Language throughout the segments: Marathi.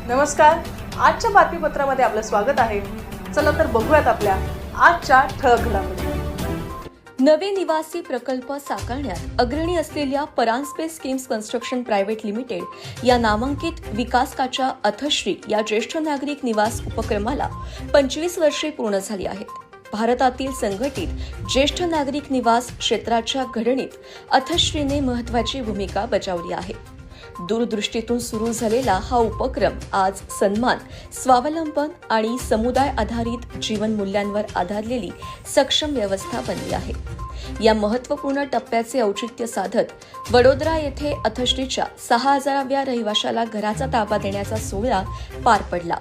नमस्कार. आजच्या बातमीपत्रामध्ये आपलं स्वागत आहे. चला तर बघूयात आपल्या आजच्या ठळक घडामोडी. नवे निवासी प्रकल्प साकारण्यात अग्रणी असलेल्या Paranjape schemes construction private limited या नामांकित विकासकाच्या अथश्री या ज्येष्ठ नागरिक निवास उपक्रमाला 25 वर्षे पूर्ण झाली आहेत. भारतातील संघटित ज्येष्ठ नागरिक निवास क्षेत्राच्या घडणीत अथश्रीने महत्त्वाची भूमिका बजावली आहे. दूरदृष्टीतून सुरू झालेला हा उपक्रम आज सन्मान, स्वावलंबन आणि समुदाय आधारित जीवन मूल्यांवर आधारलेली सक्षम व्यवस्था बनली आहे. या महत्त्वपूर्ण टप्प्याचे औचित्य साधत वडोदरा येथे अथश्रीच्या 6000व्या रहिवाशाला घराचा ताबा देण्याचा सोहळा पार पडला.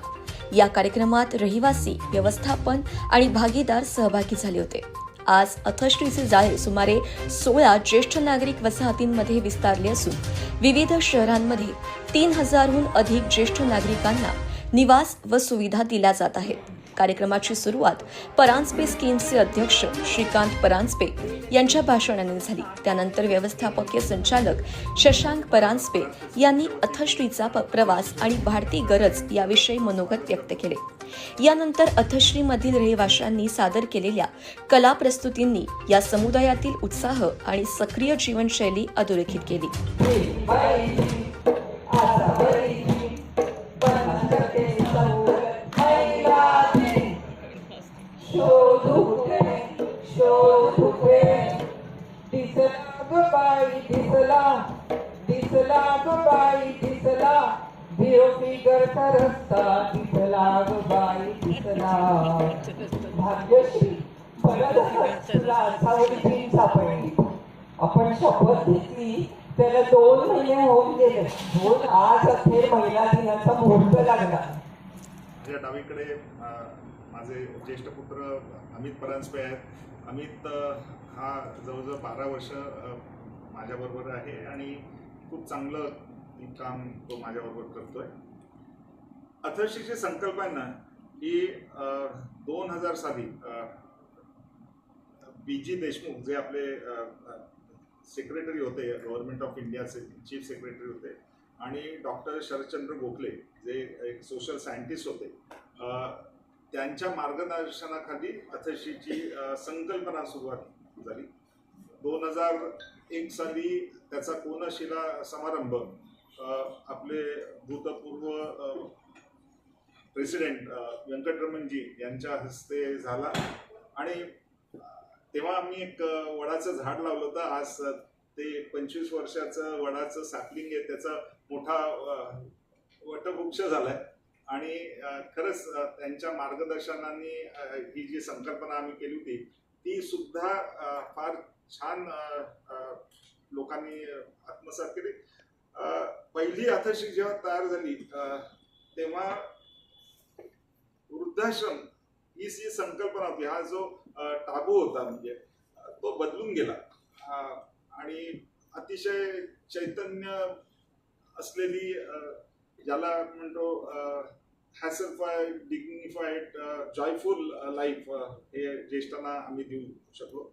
या कार्यक्रमात रहिवासी, व्यवस्थापन आणि भागीदार सहभागी झाले होते. आज अथश्रीचे जाळे सुमारे 16 ज्येष्ठ नागरिक वसाहतींमध्ये विस्तारले असून विविध शहरांमध्ये 3000हून अधिक ज्येष्ठ नागरिकांना निवास व सुविधा दिल्या जात आहेत. कार्यक्रमाची सुरुवात परांजपे स्कीम्सचे अध्यक्ष श्रीकांत परांजपे यांच्या भाषणाने झाली. त्यानंतर व्यवस्थापकीय संचालक शशांक परांजपे यांनी अथश्रीचा प्रवास आणि वाढती गरज याविषयी मनोगत व्यक्त केले. यानंतर अथश्रीमधील रहिवाशांनी सादर केलेल्या कला प्रस्तुतींनी या समुदायातील उत्साह आणि सक्रिय जीवनशैली अधोरेखित केली. आपण शपथ घेतली त्याला 2 महिने होऊन गेले. आज अखेर महिला दिनाचा मुहूर्त लागला. माझ्या डावीकडे माझे ज्येष्ठ पुत्र अमित परांजपे आहेत. अमित हा जवळजवळ 12 वर्ष माझ्याबरोबर आहे आणि खूप चांगलं काम तो माझ्याबरोबर करतोय. अथश्रीची संकल्पना ही 2000 साली BG देशमुख जे आपले सेक्रेटरी होते, गव्हर्नमेंट ऑफ इंडियाचे चीफ सेक्रेटरी होते, आणि डॉक्टर शरदचंद्र गोखले जे एक सोशल सायंटिस्ट होते, त्यांच्या मार्गदर्शनाखाली अथश्रीची संकल्पना सुरुवात झाली. 2001 साली त्याचा कोनशिला समारंभ आपले भूतपूर्व प्रेसिडेंट व्यंकटरमणजी यांच्या हस्ते झाला आणि तेव्हा आम्ही एक वडाचं झाड लावलं होतं. आज ते 25 वर्षाचं वडाचं सॅपलिंग आहे, त्याचा मोठा वटवृक्ष झालाय आणि खरंच त्यांच्या मार्गदर्शनाने ही जी संकल्पना आम्ही केली होती ती सुद्धा फार छान लोकांनी आत्मसात केली. पहिली अथश्री जेव्हा तयार झाली तेव्हा वृद्धाश्रम ही जी संकल्पना होती, हा जो टाबू होता म्हणजे तो बदलून गेला आणि अतिशय चैतन्य असलेली, ज्याला म्हणतो हॅसलफाईड, डिग्निफाईड, जॉयफुल लाईफ हे ज्येष्ठांना आम्ही देऊ शकलो.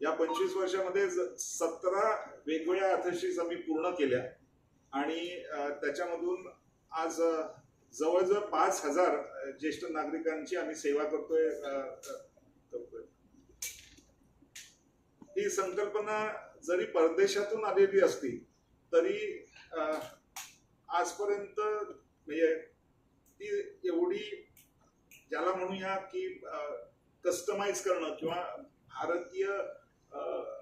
या 25 वर्षामध्ये 17 वेगवेगळ्या अथश्रीज आम्ही पूर्ण केल्या आणि त्याच्यामधून आज जवळजवळ 5000 ज्येष्ठ नागरिकांची आम्ही सेवा करतोय. ही संकल्पना जरी परदेशातून आलेली असली तरी आजपर्यंत म्हणजे ती एवढी, ज्याला म्हणूया की कस्टमाइज करणं किंवा भारतीय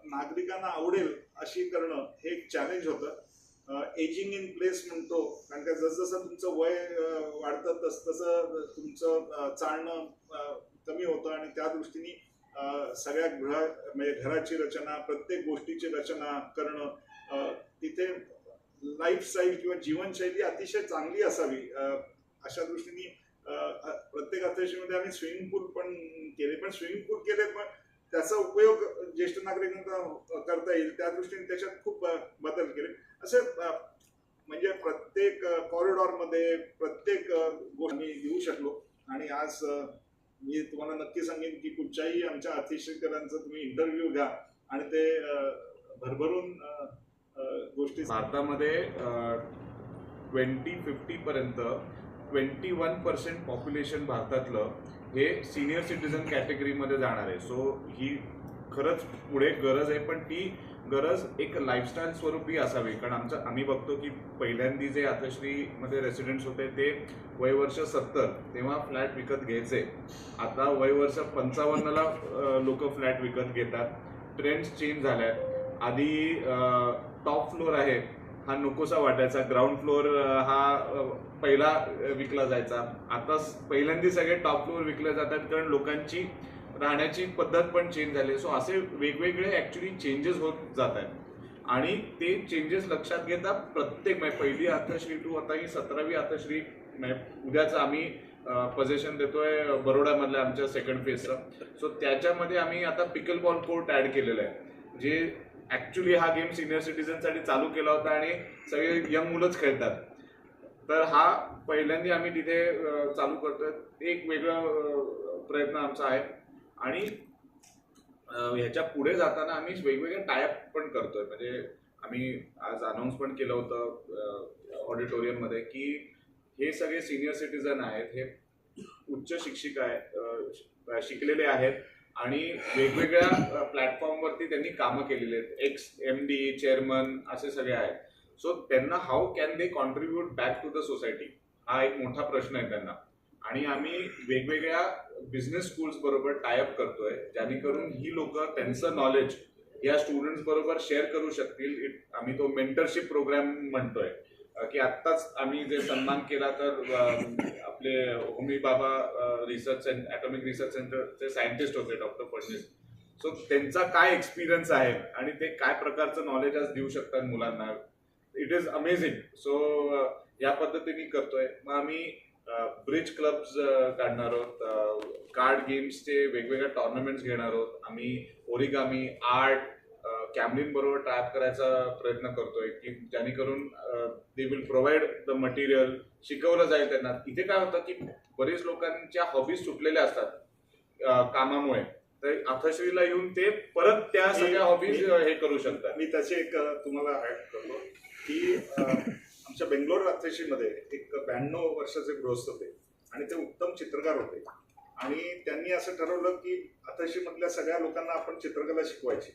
नागरिकांना आवडेल अशी करणं हे एक चॅलेंज होतं. एजिंग इन प्लेस म्हणतो, कारण का जसजसं तुमचं वय वाढतं तसतसं तुमचं चालणं कमी होतं आणि त्या दृष्टीने सगळ्या म्हणजे घराची रचना, प्रत्येक गोष्टीची रचना करणं, तिथे लाईफस्टाईल किंवा जीवनशैली अतिशय चांगली असावी अशा दृष्टीने प्रत्येक अथश्रीमध्ये आम्ही स्विमिंग पूल पण केले. पण स्विमिंग पूल केले पण त्याचा उपयोग ज्येष्ठ नागरिकांना करता येईल त्या दृष्टीने त्याच्यात खूप बदल केले. असे म्हणजे प्रत्येक कॉरिडॉरमध्ये प्रत्येक गोष्ट मी घेऊ शकलो आणि आज मी तुम्हाला नक्की सांगेन की कुठच्याही आमच्या अतिशयकरांचा तुम्ही इंटरव्ह्यू घ्या आणि ते भरभरून गोष्टी. भारतामध्ये 2050 पर्यंत 21% पॉप्युलेशन भारतातलं हे सिनियर सिटीजन कॅटेगरीमध्ये जाणार आहे. सो ही खरंच पुढे गरज आहे, पण ती गरज एक लाईफस्टाईल स्वरूपी असावी. कारण आम्ही बघतो की पहिल्यांदा जे आतश्रीमध्ये रेसिडेंट्स होते ते वय वर्ष 70 तेव्हा फ्लॅट विकत घ्यायचे. आता वय वर्ष 55ला लोक फ्लॅट विकत घेतात. ट्रेंड्स चेंज झाल्यात. आधी टॉप फ्लोअर आहे हा नकोसा वाटायचा, ग्राउंड फ्लोअर हा पहिला विकला जायचा. आता पहिल्यांदा सगळे टॉप फ्लोअर विकले जातात कारण लोकांची राहण्याची पद्धत पण चेंज झाली. सो असे वेगवेगळे ऍक्च्युली चेंजेस होत जात आहेत आणि ते चेंजेस लक्षात घेता प्रत्येक पहिली आतश्री टू आता ही 17वी आतश्री उद्याच आम्ही पोझिशन देतोय बरोडामधल्या आमच्या सेकंड फेजचं. सो त्याच्यामध्ये आम्ही आता पिकल बॉल कोर्ट ऍड केलेलं आहे, जे ऍक्च्युली हा गेम सिनियर सिटीजनसाठी चालू केला होता आणि सगळे यंग मुलंच खेळतात. तर हा पहिल्यांदा आम्ही तिथे चालू करतोय. एक वेगळा प्रयत्न आमचा आहे आणि ह्याच्या पुढे जाताना आम्ही वेगवेगळे टायअप पण करतोय. म्हणजे आम्ही आज अनाऊन्स पण केलं होतं ऑडिटोरियममध्ये की हे सगळे सिनियर सिटीजन आहेत, हे उच्च शिक्षिक आहेत, शिकलेले आहेत आणि वेगवेगळ्या प्लॅटफॉर्मवरती त्यांनी कामं केलेली आहेत. MD चेअरमन असे सगळे आहेत. सो त्यांना how can they contribute back to the society हा एक मोठा प्रश्न आहे त्यांना. आणि आम्ही वेगवेगळ्या बिझनेस स्कूल्स बरोबर टायअप करतोय, जेणेकरून ही लोक त्यांचं नॉलेज या स्टुडंट्स बरोबर शेअर करू शकतील. आम्ही तो मेंटरशिप प्रोग्राम म्हणतोय की आत्ताच आम्ही जे सन्मान केला तर आपले होमी बाबा रिसर्च ॲटॉमिक रिसर्च सेंटरचे सायंटिस्ट होते डॉक्टर फडणवीस. सो त्यांचा काय एक्सपिरियन्स आहे आणि ते काय प्रकारचं नॉलेज आज देऊ शकतात मुलांना. It is amazing. सो या पद्धतीने करतोय. मग आम्ही ब्रिज क्लब्स काढणार आहोत, कार्ड गेम्सचे वेगवेगळ्या टॉर्नामेंट्स घेणार आहोत. आम्ही ओरिगामी, आर्ट, कॅमलिन बरोबर टायअप करायचा प्रयत्न करतोय की जेणेकरून they will provide the material, शिकवलं जाईल त्यांना. इथे काय होतं की बरेच लोकांच्या हॉबीज सुटलेल्या असतात कामामुळे, तर आथश्रीला येऊन ते परत त्या सगळ्या हॉबीज हे करू शकतात. मी त्याचे एक तुम्हाला ऍड करतो की आमच्या बेंगलोर आथश्रीमध्ये एक 92 वर्षाचे गृहस्थ होते आणि ते उत्तम चित्रकार होते. आणि त्यांनी असं ठरवलं की आथश्रीमधल्या सगळ्या लोकांना आपण चित्रकला शिकवायची.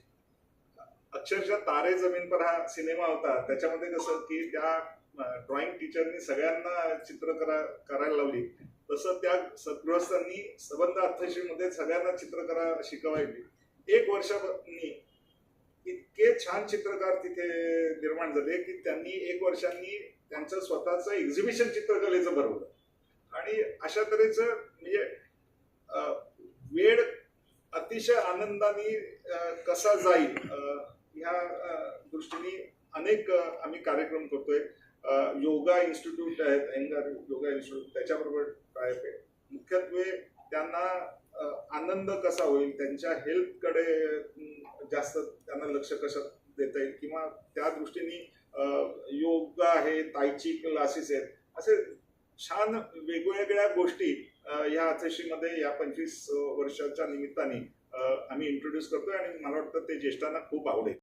अक्षरशः तारे जमीन पर हा सिनेमा होता, त्याच्यामध्ये कसं की त्या ड्रॉइंग टीचरनी सगळ्यांना चित्रकला करायला लावली, तसं त्या सद्गृहस्थांनी संबंध आथश्रीमध्ये सगळ्यांना चित्रकला शिकवायची. 1 वर्षांनी इतके छान चित्रकार तिथे निर्माण झाले की त्यांनी 1 वर्षांनी त्यांचं स्वतःचं एक्झिबिशन चित्रकलेचं भरवलं. आणि अशा तऱ्हेचं म्हणजे वेळ अतिशय आनंदाने कसा जाईल ह्या दृष्टीने अनेक आम्ही कार्यक्रम करतोय. योगा इन्स्टिट्यूट आहेत, अयंगार योगा इन्स्टिट्यूट, त्याच्याबरोबर टायप आहे. मुख्यत्वे त्यांना आनंद कसा होईल, त्यांच्या हेल्थकडे जास्त त्यांना लक्ष कसं देता येईल किंवा त्या दृष्टीने योगा आहे, ताईची क्लासेस आहेत, असे छान वेगवेगळ्या गोष्टी ह्या आथश्रीमध्ये या 25 वर्षाच्या निमित्ताने आम्ही इंट्रोड्यूस करतोय आणि मला वाटतं ते ज्येष्ठांना खूप आवडेल.